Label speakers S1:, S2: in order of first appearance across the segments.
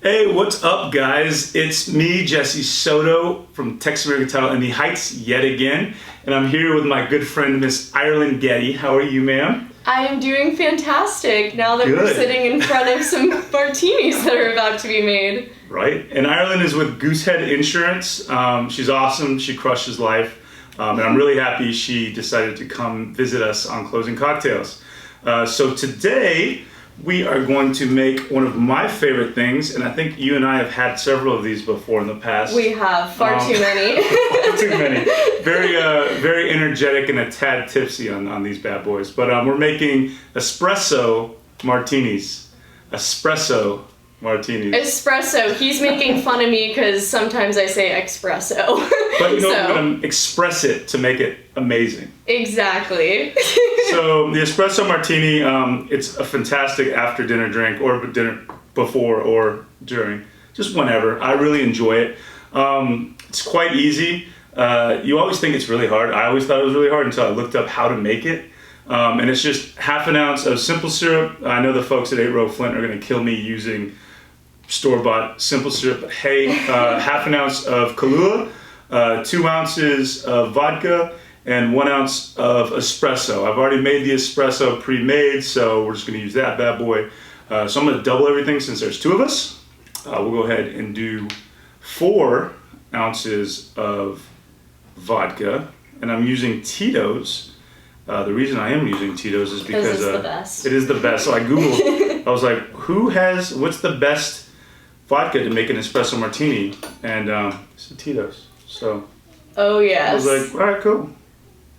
S1: Hey, what's up, guys? It's me, Jesse Soto from Texas American Title in the Heights yet again, and I'm here with my good friend, Miss Ireland Getty. How are you, ma'am?
S2: I am doing fantastic now that we're sitting in front of some martinis that are about to be made.
S1: Right, and Ireland is with Goosehead Insurance. She's awesome. She crushes life, and I'm really happy she decided to come visit us on Closing Cocktails. So today, we are going to make one of my favorite things, and I think you and I have had several of these before in the past.
S2: We have far too many.
S1: Far too many. Very energetic and a tad tipsy on these bad boys. But we're making espresso martinis. Espresso martinis.
S2: Espresso. He's making fun of me because sometimes I say espresso.
S1: But you know, I'm going to express it to make it amazing.
S2: Exactly.
S1: So the espresso martini, it's a fantastic after dinner drink, or dinner before or during, just whenever. I really enjoy it. It's quite easy. You always think it's really hard. I always thought it was really hard until I looked up how to make it. And it's just half an ounce of simple syrup. I know the folks at 8 Row Flint are going to kill me using store-bought simple syrup, but hey, half an ounce of Kahlua, 2 ounces of vodka, and 1 ounce of espresso. I've already made the espresso pre-made, so we're just going to use that bad boy. So I'm going to double everything since there's 2 of us. We'll go ahead and do 4 ounces of vodka, and I'm using Tito's. The reason I am using Tito's is because
S2: it's the best.
S1: It is the best. So I Googled, I was like, what's the best vodka to make an espresso martini? And it's Tito's. So
S2: oh yes.
S1: I was like, all right, cool.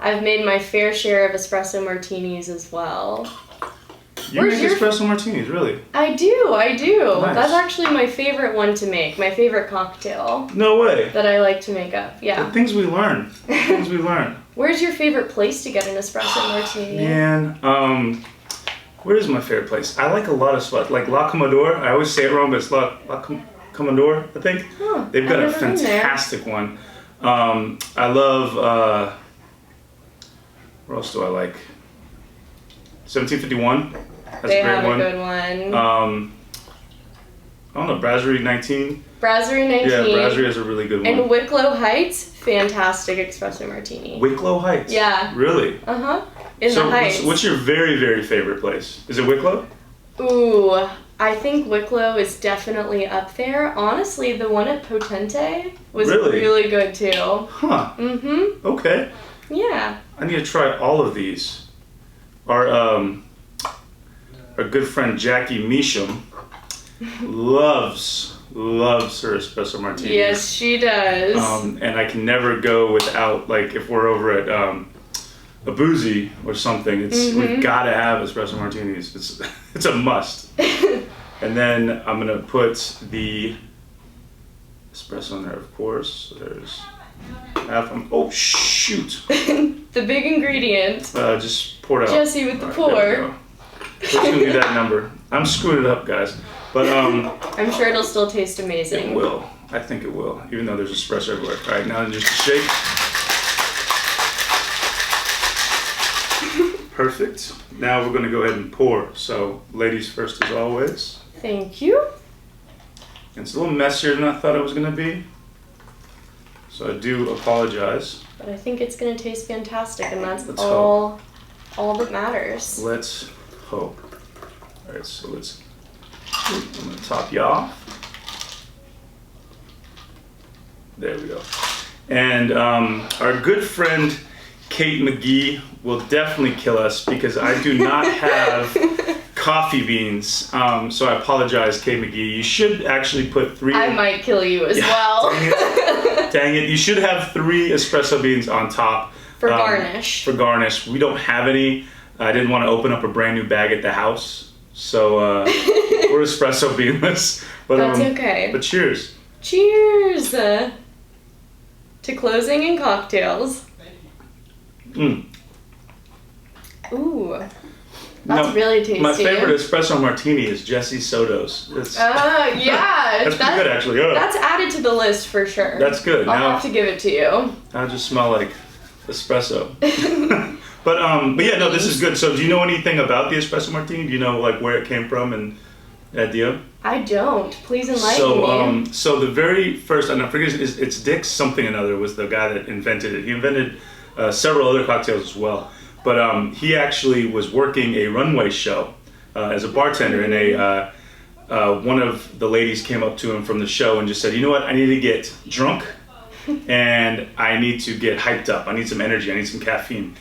S2: I've made my fair share of espresso martinis as well.
S1: You make espresso martinis, really?
S2: I do.
S1: Nice.
S2: That's actually my favorite one to make, my favorite cocktail.
S1: No way.
S2: That I like to make up, yeah.
S1: The things we learn.
S2: Where's your favorite place to get an espresso martini?
S1: Man, where is my favorite place? I like a lot of spots, like La Commodore. I always say it wrong, but it's La Commodore, I think.
S2: Huh,
S1: They've got a fantastic one. I love, what else do I like? 1751. That's
S2: they
S1: a great
S2: have
S1: one.
S2: a good one.
S1: I don't know, Brasserie 19.
S2: Brasserie 19.
S1: Yeah, Brasserie has a really good one.
S2: And Wicklow Heights, fantastic espresso martini.
S1: Wicklow Heights?
S2: Yeah.
S1: Really?
S2: Uh-huh. In the Heights.
S1: What's your very, very favorite place? Is it Wicklow?
S2: Ooh, I think Wicklow is definitely up there. Honestly, the one at Potente was really good too.
S1: Huh.
S2: Mm-hmm.
S1: Okay.
S2: Yeah.
S1: I need to try all of these. Our good friend Jackie Measham loves her espresso martinis.
S2: Yes, she does.
S1: And I can never go without, like, if we're over at a boozy or something, we've got to have espresso martinis. It's a must. And then I'm gonna put the espresso in there, of course. So there's half. Oh shoot!
S2: The big ingredient.
S1: Just pour it out.
S2: Jesse with the pour.
S1: We're just gonna do that number. I'm screwing it up, guys. But
S2: I'm sure it'll still taste amazing.
S1: It will. I think it will. Even though there's espresso everywhere. All right, now just a shake. Perfect. Now we're gonna go ahead and pour. So, ladies first as always.
S2: Thank you.
S1: It's a little messier than I thought it was gonna be. So I do apologize.
S2: But I think it's gonna taste fantastic, and that's all that matters.
S1: Let's hope. All right, so I'm gonna top you off. There we go. And our good friend Kate McGee will definitely kill us because I do not have coffee beans. So I apologize, Kate McGee. You should actually put 3.
S2: I might kill you as well.
S1: Dang it. You should have 3 espresso beans on top.
S2: For garnish.
S1: For garnish. We don't have any. I didn't want to open up a brand new bag at the house. So we're espresso beanless. But,
S2: that's okay.
S1: But cheers.
S2: Cheers to closing and cocktails. Ooh. That's really tasty.
S1: My favorite espresso martini is Jesse Soto's.
S2: Yeah.
S1: That's pretty good, actually.
S2: That's added to the list for sure.
S1: That's good.
S2: I'll have to give it to you.
S1: I just smell like espresso. But yeah, no, this is good. So do you know anything about the espresso martini? Do you know like where it came from and idea?
S2: I don't. Please enlighten me.
S1: So the very first, and I forget, it's Dick something another was the guy that invented it. He invented several other cocktails as well. But he actually was working a runway show as a bartender, and one of the ladies came up to him from the show and just said, you know what, I need to get drunk and I need to get hyped up. I need some energy. I need some caffeine.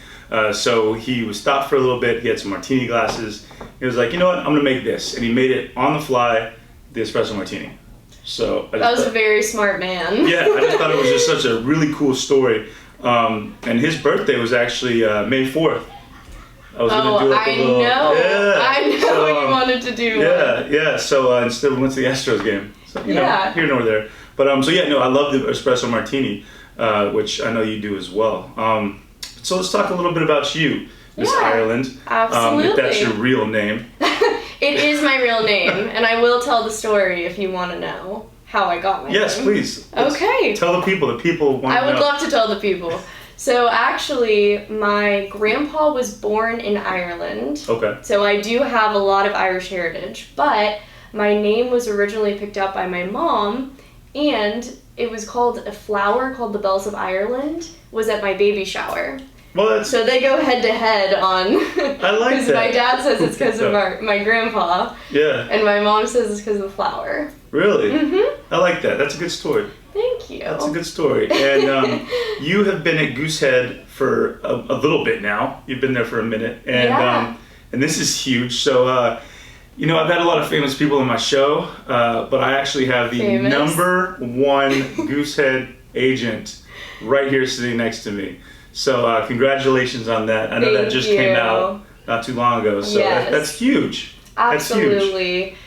S1: So he was stopped for a little bit. He had some martini glasses. He was like, you know what, I'm going to make this. And he made it on the fly, the espresso martini. So
S2: that was a very smart man.
S1: Yeah, I just thought it was just such a really cool story. And his birthday was actually May 4th. I was going to do like a little...
S2: I know you wanted to do one.
S1: Yeah. So instead we went to the Astros game. So, you know, here nor there. But I love the espresso martini, which I know you do as well. So let's talk a little bit about you, Miss Ireland.
S2: Absolutely.
S1: If that's your real name.
S2: It is my real name, and I will tell the story if you want to know how I got my name.
S1: Yes, please.
S2: Okay.
S1: Tell the people. The people want to know.
S2: I would love to tell the people. So actually, my grandpa was born in Ireland.
S1: Okay.
S2: So I do have a lot of Irish heritage, but my name was originally picked up by my mom, and it was called a flower called the Bells of Ireland, was at my baby shower.
S1: Well,
S2: so they go head to head on.
S1: I like that.
S2: Because my dad says it's because of my grandpa.
S1: Yeah.
S2: And my mom says it's because of the flower.
S1: Really?
S2: Mm-hmm.
S1: I like that. That's a good story.
S2: Thank you.
S1: That's a good story. And you have been at Goosehead for a little bit now. You've been there for a minute. And and this is huge. So, I've had a lot of famous people on my show, but I actually have the #1 Goosehead agent right here sitting next to me. So congratulations on that. I know that just came out not too long ago. So that's huge.
S2: Absolutely.
S1: That's huge.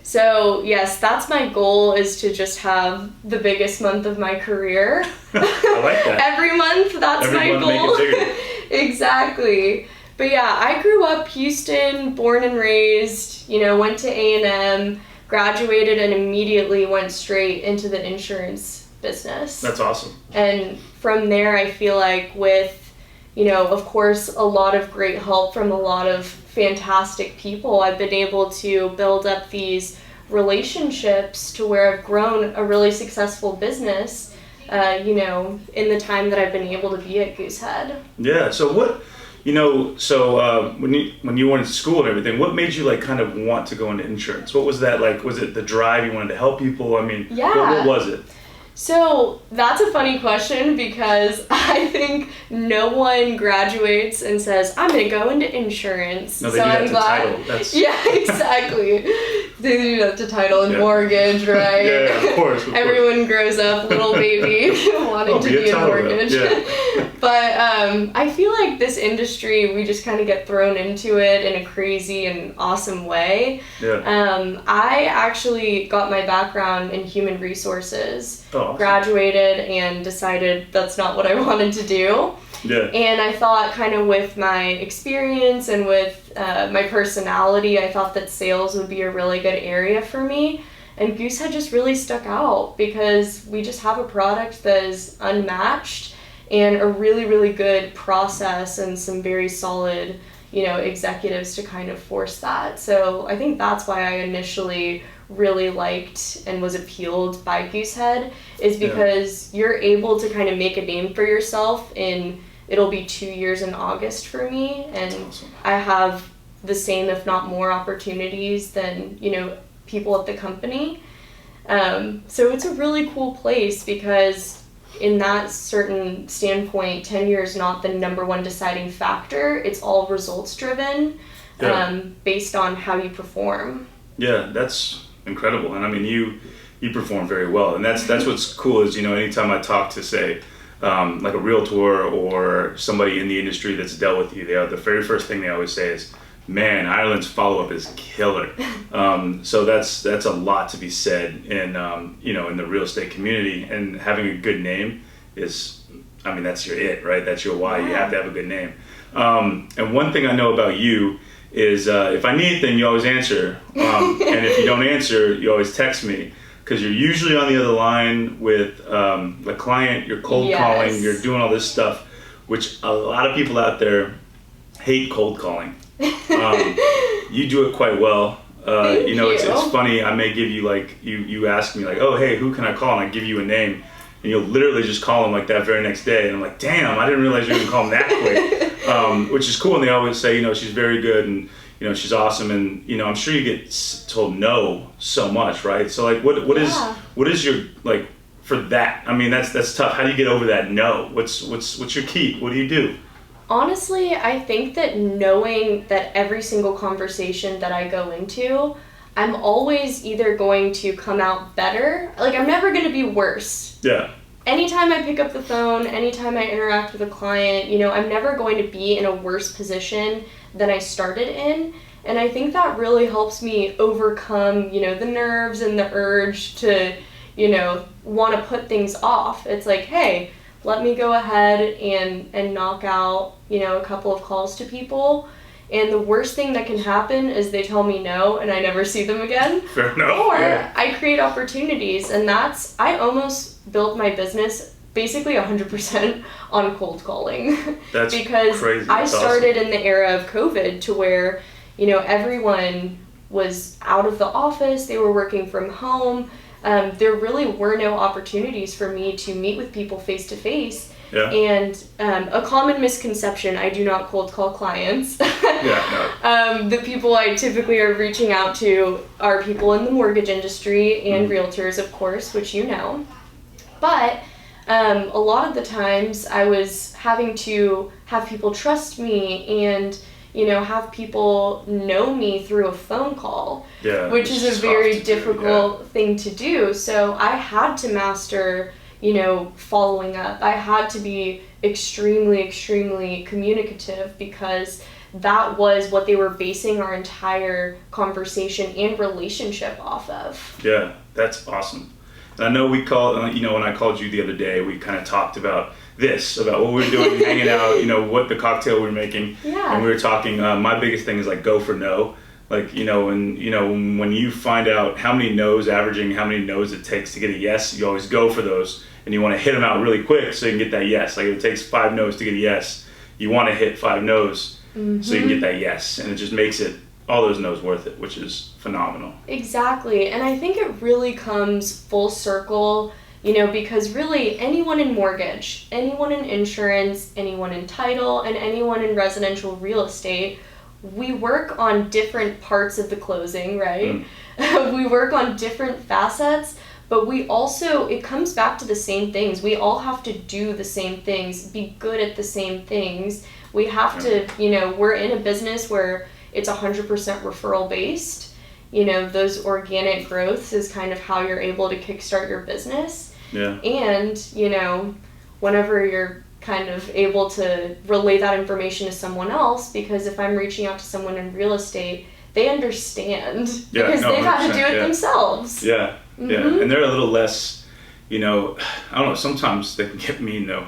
S2: So yes, that's my goal, is to just have the biggest month of my career.
S1: I like that.
S2: Every month, that's my goal.
S1: Make it bigger.
S2: Exactly. But yeah, I grew up Houston, born and raised, went to A&M, graduated, and immediately went straight into the insurance business.
S1: That's awesome.
S2: And from there, I feel like with, of course, a lot of great help from a lot of fantastic people, I've been able to build up these relationships to where I've grown a really successful business, in the time that I've been able to be at Goosehead.
S1: Yeah. So what, when you went to school and everything, what made you kind of want to go into insurance? What was that like? Was it the drive? You wanted to help people? I mean, what was it?
S2: So that's a funny question, because I think no one graduates and says, I'm going to go into insurance.
S1: No, they do that to title.
S2: Yeah, exactly. They do that to title and mortgage, right?
S1: Yeah, of course.
S2: Everyone grows up, little baby, wanting to be a mortgage.
S1: Yeah.
S2: But I feel like this industry, we just kind of get thrown into it in a crazy and awesome way.
S1: Yeah.
S2: I actually got my background in human resources.
S1: Awesome.
S2: Graduated and decided that's not what I wanted to do.
S1: Yeah.
S2: And I thought, kind of with my experience and with my personality, I thought that sales would be a really good area for me. And Goosehead just really stuck out because we just have a product that is unmatched and a really, really good process and some very solid, executives to kind of force that. So I think that's why I initially really liked and was appealed by Goosehead, is because you're able to kind of make a name for yourself it'll be 2 years in August for me, and awesome. I have the same, if not more, opportunities than, people at the company. So it's a really cool place, because in that certain standpoint, tenure is not the #1 deciding factor. It's all results driven, based on how you perform.
S1: Yeah, that's incredible. And I mean, you perform very well. And that's what's cool is, anytime I talk to, say, like a realtor or somebody in the industry that's dealt with you, the very first thing they always say is, man, Ireland's follow-up is killer. So that's a lot to be said in, in the real estate community. And having a good name is, that's your it, right? That's your why. You have to have a good name. And one thing I know about you is if I need anything, you always answer. And if you don't answer, you always text me, because you're usually on the other line with the client, you're cold calling, you're doing all this stuff, which a lot of people out there hate cold calling. You do it quite well.
S2: Thank
S1: It's
S2: you.
S1: funny. I may give you like, you ask me like, oh, hey, who can I call? And I give you a name. And you'll literally just call them like that very next day. And I'm like, damn, I didn't realize you were going to call them that quick. Which is cool. And they always say, she's very good and, she's awesome. And, I'm sure you get told no so much, right? So like, what is your, like, for that? I mean, that's tough. How do you get over that no? What's your key? What do you do?
S2: Honestly, I think that knowing that every single conversation that I go into, I'm always either going to come out better. Like, I'm never going to be worse.
S1: Yeah.
S2: Anytime I pick up the phone, anytime I interact with a client, I'm never going to be in a worse position than I started in. And I think that really helps me overcome, the nerves and the urge to, want to put things off. It's like, hey, let me go ahead and knock out, a couple of calls to people. And the worst thing that can happen is they tell me no and I never see them again.
S1: Fair enough.
S2: Or
S1: yeah.
S2: I create opportunities. And I almost built my business basically 100% on cold calling.
S1: That's
S2: because
S1: crazy.
S2: I
S1: That's
S2: started
S1: awesome.
S2: in the era of COVID to where, everyone was out of the office, they were working from home. There really were no opportunities for me to meet with people face to face.
S1: Yeah.
S2: And a common misconception, I do not cold call clients.
S1: Yeah, no.
S2: The people I typically are reaching out to are people in the mortgage industry and realtors, of course, which you know. But a lot of the times I was having to have people trust me and, have people know me through a phone call,
S1: Yeah,
S2: which is a very
S1: tough to do,
S2: difficult thing to do. So I had to master following up. I had to be extremely, extremely communicative because that was what they were basing our entire conversation and relationship off of.
S1: Yeah, that's awesome. And I know we called, when I called you the other day, we kind of talked about what we were doing, hanging out, what the cocktail we were making.
S2: Yeah.
S1: And we were talking, my biggest thing is like go for no. Like, when you find out averaging how many no's it takes to get a yes, you always go for those. And you want to hit them out really quick so you can get that yes. Like if it takes 5 no's to get a yes, you want to hit 5 no's so you can get that yes. And it just makes all those no's worth it, which is phenomenal.
S2: Exactly. And I think it really comes full circle, because really anyone in mortgage, anyone in insurance, anyone in title, and anyone in residential real estate, we work on different parts of the closing, right? We work on different facets. But it comes back to the same things. We all have to do the same things, be good at the same things. We have to, we're in a business where it's 100% referral based. Those organic growths is kind of how you're able to kickstart your business.
S1: Yeah.
S2: And, whenever you're kind of able to relay that information to someone else, because if I'm reaching out to someone in real estate, they understand because they've had to do it themselves.
S1: Yeah. Yeah, and they're a little less, I don't know, sometimes they can get mean though.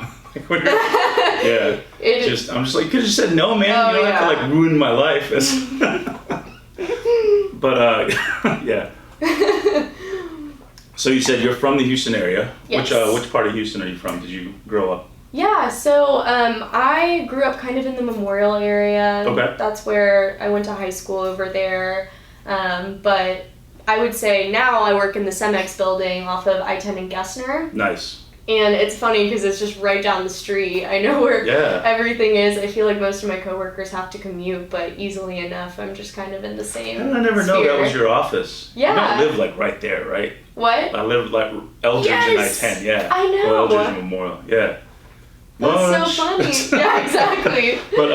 S1: Yeah. I'm just like, you could have just said no, man.
S2: Oh,
S1: you don't have to like ruin my life. But yeah. So you said you're from the Houston area.
S2: Yes.
S1: Which part of Houston are you from? Did you grow up?
S2: Yeah, so I grew up kind of in the Memorial area.
S1: Okay.
S2: That's where I went to high school over there. But I would say now I work in the Cemex building off of I-10 and Gessner.
S1: Nice.
S2: And it's funny because it's just right down the street. I know where everything is. I feel like most of my coworkers have to commute, but easily enough, I'm just kind of in the same
S1: I never know
S2: sphere.
S1: that was your office.
S2: Yeah.
S1: You don't live like right there, right?
S2: What?
S1: I live like Eldridge and I-10, yeah.
S2: I know.
S1: Or Eldridge and Memorial, yeah.
S2: That's so funny. Yeah, exactly.
S1: But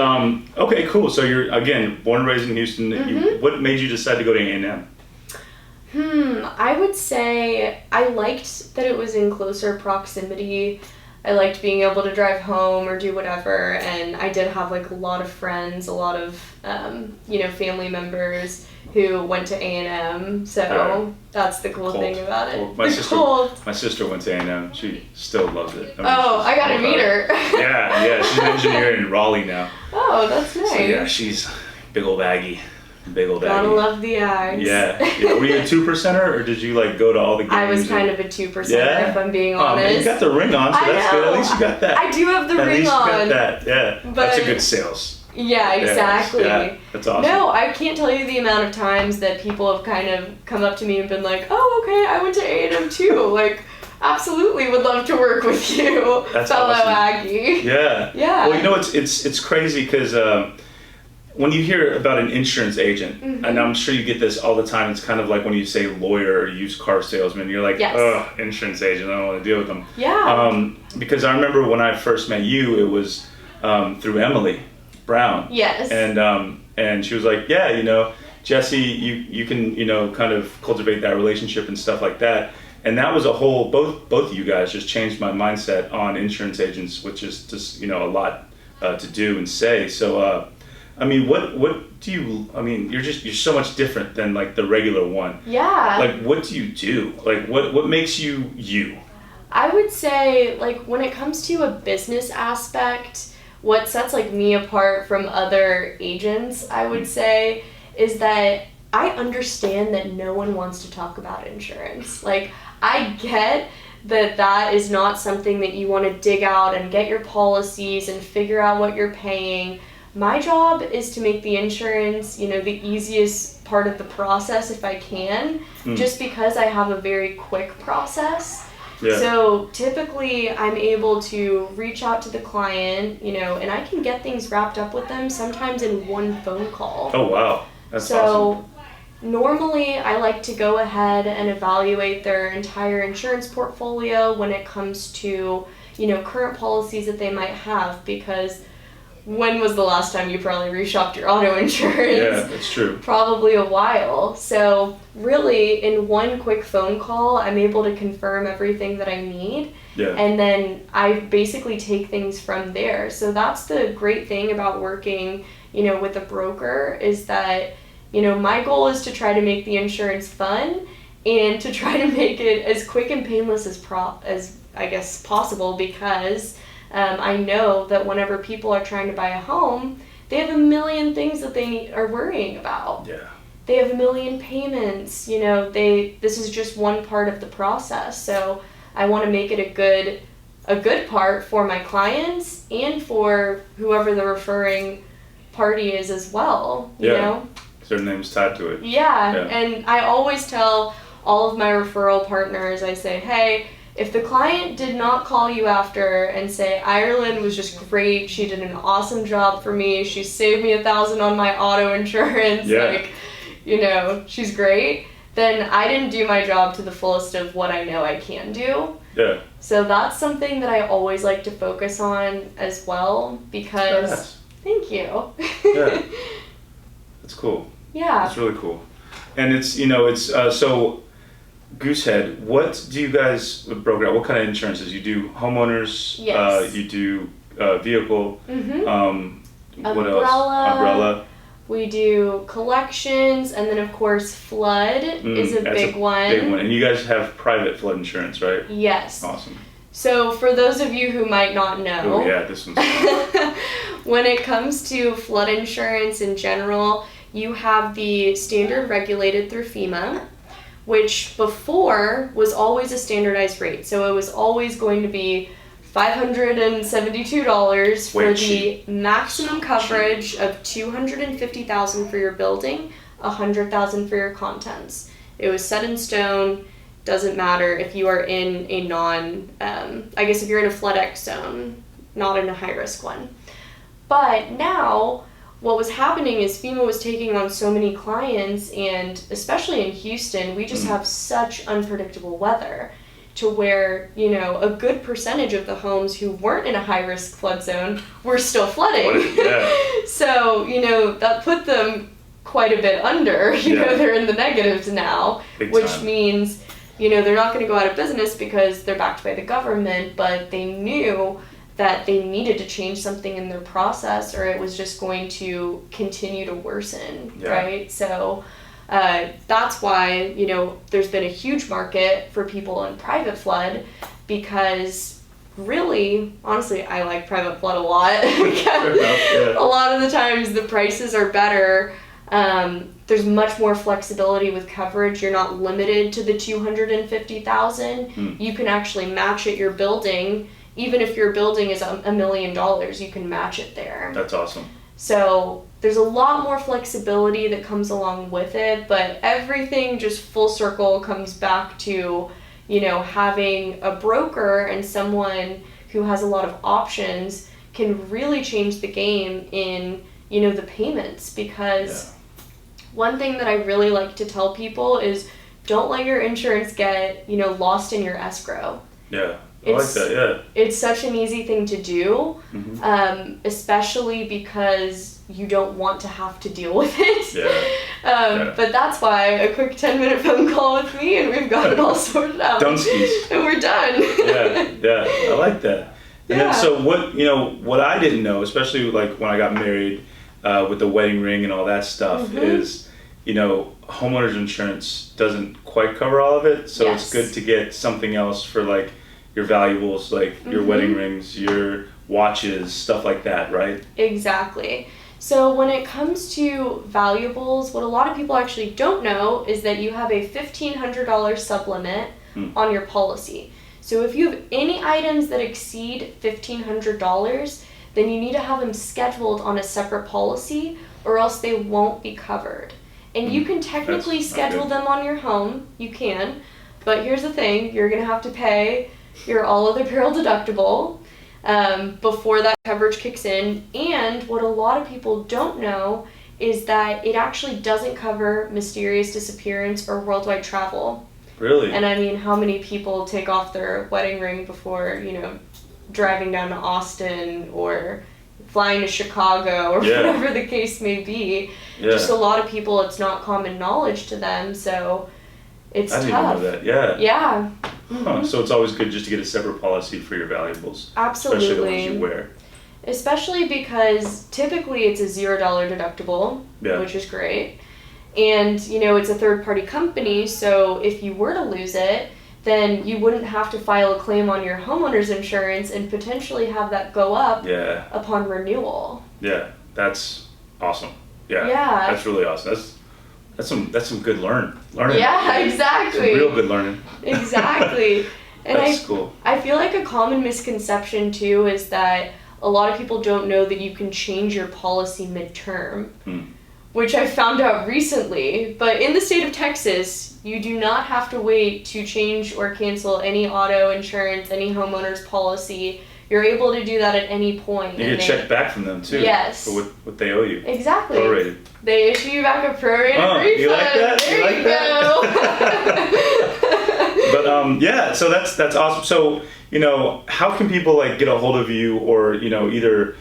S1: okay, cool. So you're again born and raised in Houston. What made you decide to go to A&M?
S2: I would say I liked that it was in closer proximity. I liked being able to drive home or do whatever, and I did have like a lot of friends, a lot of family members who went to A&M. So that's the cool thing about it.
S1: Well, my sister went to A&M. She still loves it.
S2: I got to meet her.
S1: Yeah, she's an engineer in Raleigh now.
S2: Oh, that's nice.
S1: So yeah, she's big old Aggie.
S2: Gotta love the Ags.
S1: Yeah. Were you a 2%er or did you like go to all the games?
S2: I was kind of a 2%er if I'm being honest.
S1: Man, you got the ring on, so that's good. At least you got that.
S2: I do have the ring on.
S1: At least you got that. Yeah.
S2: But
S1: that's a good sales.
S2: Yeah, exactly.
S1: Yeah, that's awesome.
S2: No, I can't tell you the amount of times that people have kind of come up to me and been like, "Oh, okay, I went to A&M too." Like, absolutely would love to work with you,
S1: That's
S2: fellow
S1: awesome.
S2: Aggie.
S1: Yeah.
S2: Yeah.
S1: Well, you know, it's crazy because when you hear about an insurance agent,
S2: Mm-hmm.
S1: and I'm sure you get this all the time, it's kind of like when you say lawyer or used car salesman, you're like,
S2: Yes.
S1: ugh, insurance agent, I don't want to deal with them.
S2: Yeah.
S1: Because I remember when I first met you, it was through Emily Brown.
S2: Yes.
S1: And she was like, yeah, you know, Jesse, you can, you know, kind of cultivate that relationship and stuff like that. And that was a whole, both of you guys just changed my mindset on insurance agents, which is just, you know, a lot to do and say. So, I mean, what do you, I mean, you're so much different than like the regular one.
S2: Yeah.
S1: Like, what do you do? Like, what makes you you?
S2: I would say, like, when it comes to a business aspect, what sets like me apart from other agents, I would say, is that I understand that no one wants to talk about insurance. Like, I get that is not something that you want to dig out and get your policies and figure out what you're paying. My job is to make the insurance, you know, the easiest part of the process if I can, just because I have a very quick process.
S1: Yeah.
S2: So typically I'm able to reach out to the client, you know, and I can get things wrapped up with them sometimes in one phone call.
S1: Oh, wow. That's
S2: so
S1: awesome.
S2: normally I like to go ahead and evaluate their entire insurance portfolio when it comes to, you know, current policies that they might have, because when was the last time you probably reshopped your auto insurance?
S1: Yeah, that's true.
S2: Probably a while. So really, in one quick phone call, I'm able to confirm everything that I need.
S1: Yeah.
S2: And then I basically take things from there. So that's the great thing about working, you know, with a broker, is that, you know, my goal is to try to make the insurance fun and to try to make it as quick and painless as I guess possible, because I know that whenever people are trying to buy a home, they have a million things that they are worrying about.
S1: Yeah.
S2: They have a million payments, you know, this is just one part of the process. So I want to make it a good part for my clients and for whoever the referring party is as well, you know?
S1: Their name's tied to it.
S2: Yeah, and I always tell all of my referral partners, I say, hey, if the client did not call you after and say, Ireland was just great, she did an awesome job for me, she saved me $1,000 on my auto insurance, like, you know, she's great, then I didn't do my job to the fullest of what I know I can do.
S1: Yeah.
S2: So that's something that I always like to focus on as well, because, thank you.
S1: Yeah. That's cool.
S2: Yeah.
S1: That's really cool. And it's, you know, it's, so Goosehead, what do you guys broker out? What kind of insurances? You do homeowners,
S2: Yes.
S1: You do vehicle, what else? Umbrella.
S2: We do collections, and then of course flood is a big one.
S1: Big one. And you guys have private flood insurance, right?
S2: Yes.
S1: Awesome.
S2: So for those of you who might not know,
S1: oh yeah, this one's
S2: when it comes to flood insurance in general, you have the standard regulated through FEMA, which before was always a standardized rate. So it was always going to be $572 for the maximum coverage of $250,000 for your building, $100,000 for your contents. It was set in stone. Doesn't matter if you are in a if you're in a flood X zone, not in a high risk one. But now, what was happening is FEMA was taking on so many clients, and especially in Houston, we just have such unpredictable weather, to where, you know, a good percentage of the homes who weren't in a high-risk flood zone were still flooding.
S1: Yeah.
S2: So, you know, that put them quite a bit under. You know, they're in the negatives now, which means, you know, they're not going to go out of business because they're backed by the government, but they knew that they needed to change something in their process, or it was just going to continue to worsen, right? So that's why, you know, there's been a huge market for people in private flood, because really, honestly, I like private flood a lot. A lot of the times the prices are better. There's much more flexibility with coverage. You're not limited to the $250,000. You can actually match it your building. Even if your building is $1 million, you can match it there.
S1: That's awesome.
S2: So there's a lot more flexibility that comes along with it, but everything just full circle comes back to, having a broker and someone who has a lot of options can really change the game in, the payments. Because one thing that I really like to tell people is don't let your insurance get, lost in your escrow.
S1: Yeah. I like that, yeah.
S2: It's such an easy thing to do, especially because you don't want to have to deal with it.
S1: Yeah.
S2: But that's why a quick 10-minute phone call with me and we've got it all sorted out.
S1: Dunskies.
S2: And we're done.
S1: Yeah, I like that. And then, so what I didn't know, especially like when I got married with the wedding ring and all that stuff, is, homeowners insurance doesn't quite cover all of it. So it's good to get something else for like your valuables, like your wedding rings, your watches, stuff like that, right?
S2: Exactly. So when it comes to valuables, what a lot of people actually don't know is that you have a $1,500 sublimit on your policy. So if you have any items that exceed $1,500, then you need to have them scheduled on a separate policy or else they won't be covered. And you can technically schedule them on your home, you can, but here's the thing, you're going to have to pay your all other peril deductible before that coverage kicks in. And what a lot of people don't know is that it actually doesn't cover mysterious disappearance or worldwide travel.
S1: Really?
S2: And I mean, how many people take off their wedding ring before, driving down to Austin or flying to Chicago or whatever the case may be. Just a lot of people, it's not common knowledge to them, so it's tough.
S1: I didn't know that,
S2: Yeah.
S1: So it's always good just to get a separate policy for your valuables.
S2: Absolutely.
S1: Especially the ones you wear.
S2: Especially because typically it's a $0 deductible, which is great. And, it's a third-party company, so if you were to lose it, then you wouldn't have to file a claim on your homeowner's insurance and potentially have that go up upon renewal.
S1: Yeah, that's awesome. Yeah. That's really awesome. That's some good learning.
S2: Yeah, exactly.
S1: Some real good learning.
S2: Exactly. And
S1: that's cool.
S2: I feel like a common misconception too is that a lot of people don't know that you can change your policy midterm, which I found out recently. But in the state of Texas, you do not have to wait to change or cancel any auto insurance, any homeowner's policy. You're able to do that at any point.
S1: You get a check back from them too.
S2: Yes.
S1: For what they owe you.
S2: Exactly.
S1: Prorated.
S2: They issue you back a prorated refund.
S1: You like that?
S2: There you
S1: go. But so that's awesome. So how can people like get a hold of you or either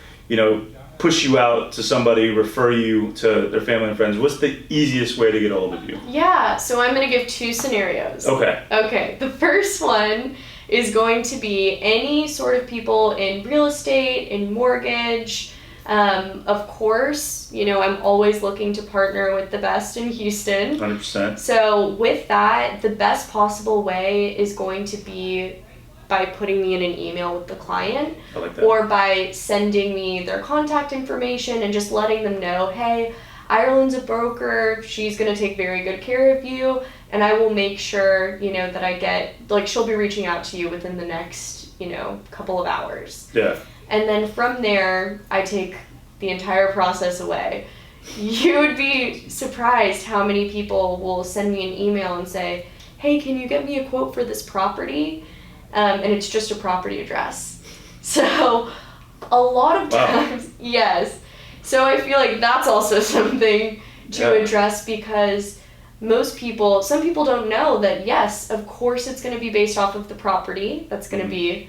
S1: push you out to somebody, refer you to their family and friends? What's the easiest way to get a hold of you?
S2: Yeah. So I'm going to give two scenarios. Okay. The first one is going to be any sort of people in real estate, in mortgage. Of course, I'm always looking to partner with the best in Houston.
S1: 100%.
S2: So with that, the best possible way is going to be by putting me in an email with the client.
S1: I like that.
S2: Or by sending me their contact information and just letting them know, hey, Ireland's a broker, she's going to take very good care of you, and I will make sure, that I get, she'll be reaching out to you within the next, couple of hours.
S1: Yeah.
S2: And then from there, I take the entire process away. You would be surprised how many people will send me an email and say, hey, can you get me a quote for this property? And it's just a property address. So a lot of times, yes. So I feel like that's also something to address because some people don't know that, yes, of course it's going to be based off of the property. It's going to be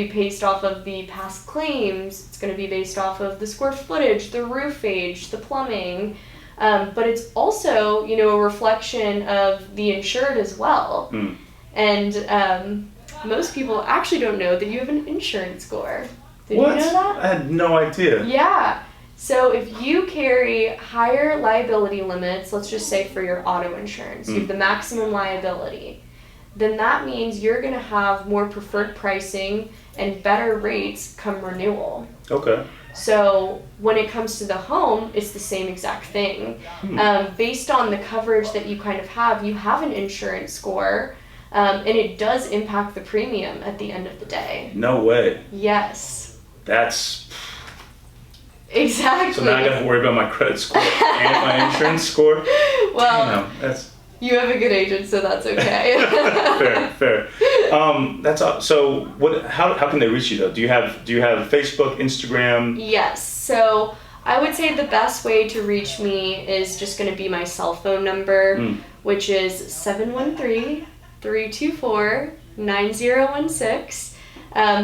S2: based off of the past claims. It's going to be based off of the square footage, the roof age, the plumbing. But it's also, a reflection of the insured as well. And most people actually don't know that you have an insurance score. Did you know that?
S1: I had no idea.
S2: Yeah. So if you carry higher liability limits, let's just say for your auto insurance, you have the maximum liability, then that means you're going to have more preferred pricing and better rates come renewal.
S1: Okay.
S2: So when it comes to the home, it's the same exact thing. Based on the coverage that you kind of have, you have an insurance score, and it does impact the premium at the end of the day.
S1: No way.
S2: Yes. Exactly.
S1: So now I got to worry about my credit score and my insurance score.
S2: Well,
S1: that's
S2: you have a good agent, so that's okay.
S1: fair. That's all. So what? How can they reach you though? Do you have Facebook, Instagram?
S2: Yes. So I would say the best way to reach me is just going to be my cell phone number, which is 713-324-9016.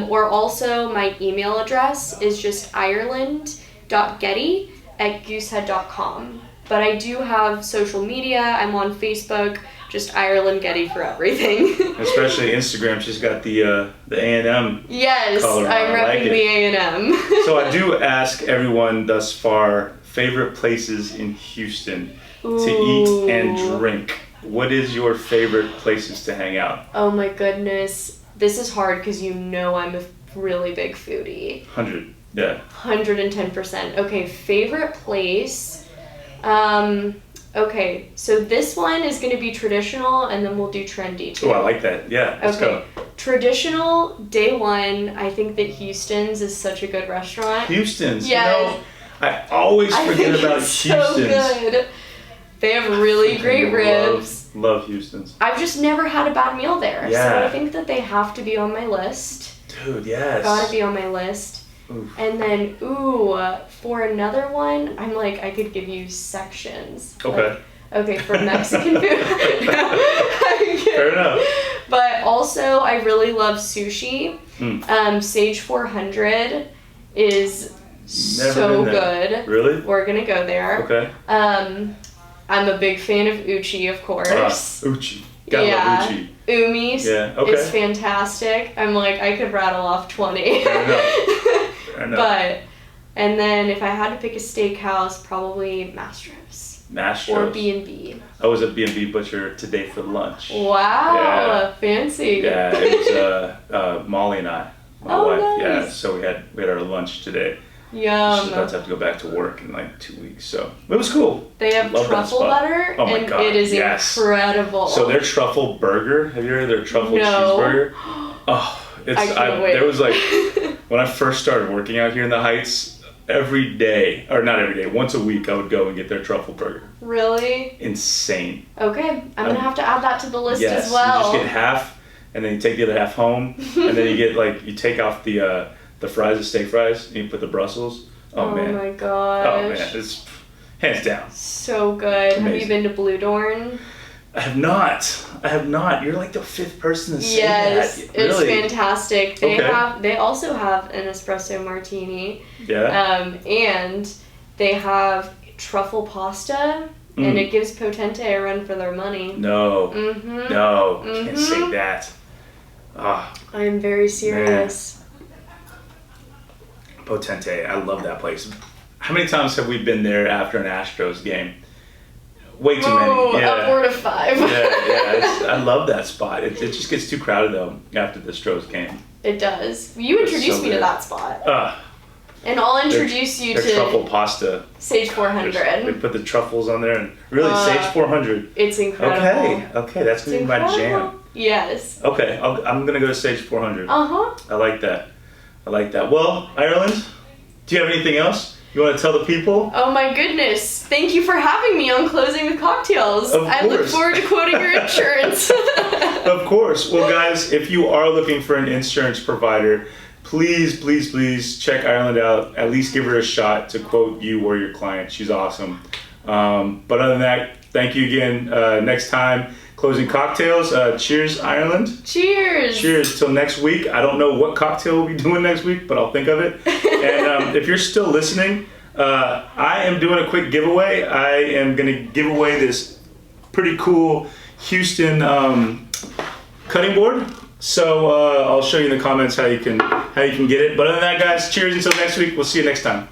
S2: Or also my email address is just ireland.getty@goosehead.com. But I do have social media. I'm on Facebook, just Ireland Getty for everything.
S1: Especially Instagram. She's got the A&M.
S2: Yes,
S1: color on.
S2: I'm
S1: I like
S2: repping the A&M.
S1: So I do ask everyone thus far favorite places in Houston to eat and drink. What is your favorite places to hang out?
S2: Oh my goodness. This is hard because I'm a really big foodie.
S1: 100, yeah.
S2: 110%. Okay, favorite place. Okay, so this one is going to be traditional, and then we'll do trendy too.
S1: Oh, I like that. Yeah, let's go.
S2: Traditional, day one, I think that Houston's is such a good restaurant.
S1: Houston's?
S2: Yes.
S1: I always forget about
S2: it's
S1: Houston's.
S2: So good. They have really great ribs.
S1: Love Houston's.
S2: I've just never had a bad meal there.
S1: Yeah.
S2: So I think that they have to be on my list.
S1: Dude, yes.
S2: Gotta be on my list.
S1: Oof.
S2: And then, for another one, I could give you sections.
S1: Okay.
S2: Okay, for Mexican food.
S1: Fair enough.
S2: But also, I really love sushi. Sage 400 is so good.
S1: Really?
S2: We're gonna go there.
S1: Okay.
S2: I'm a big fan of uchi, of course.
S1: Uchi. Gotta love uchi.
S2: Umi's
S1: is
S2: fantastic. I could rattle off 20.
S1: Fair enough.
S2: But, and then if I had to pick a steakhouse, probably Mastro's. Or B&B.
S1: I was at B&B Butcher today for lunch.
S2: Wow, fancy.
S1: Yeah, it was Molly and I, my wife.
S2: Nice.
S1: Yeah, so we had our lunch today.
S2: Yum.
S1: She's about to have to go back to work in 2 weeks, so it was cool.
S2: They have truffle butter,
S1: oh my
S2: and
S1: God,
S2: it is incredible.
S1: So their truffle burger, have you heard of their truffle cheeseburger? Oh,
S2: I can't wait.
S1: There was when I first started working out here in the Heights, every day, or not every day, once a week I would go and get their truffle burger.
S2: Really?
S1: Insane.
S2: Okay, I'm gonna have to add that to the list as well.
S1: You just get half, and then you take the other half home, and then you get you take off the fries, the steak fries, and you put the Brussels. Oh man.
S2: My gosh.
S1: Oh man, it's hands down.
S2: So good.
S1: Amazing.
S2: Have you been to Blue Dorn?
S1: I have not. You're the fifth person to say
S2: yes,
S1: that.
S2: It's
S1: really?
S2: fantastic. They also have an espresso martini.
S1: Yeah.
S2: And they have truffle pasta, and it gives Potente a run for their money.
S1: No. No. Can't say that.
S2: I am very serious.
S1: Man. Potente, I love that place. How many times have we been there after an Astros game? Way too many. Yeah.
S2: Upward of 5.
S1: I love that spot. It just gets too crowded though after the Astros game.
S2: It does. You introduced me to that spot. And I'll introduce you to
S1: truffle pasta.
S2: Sage 400.
S1: They put the truffles on there, and really Sage 400.
S2: It's incredible.
S1: Okay, that's gonna be my jam.
S2: Yes.
S1: Okay, I'm gonna go to Sage 400.
S2: I
S1: like that. Well, Ireland, do you have anything else you want to tell the people?
S2: Oh my goodness. Thank you for having me on Closing with Cocktails.
S1: Of course.
S2: I look forward to quoting your insurance.
S1: Of course. Well, guys, if you are looking for an insurance provider, please check Ireland out. At least give her a shot to quote you or your client. She's awesome. But other than that, thank you again. Next time, Closing Cocktails. Cheers, Ireland.
S2: Cheers.
S1: Cheers. Till next week. I don't know what cocktail we'll be doing next week, but I'll think of it. And if you're still listening, I am doing a quick giveaway. I am going to give away this pretty cool Houston cutting board. So I'll show you in the comments how you can get it. But other than that, guys, cheers until next week. We'll see you next time.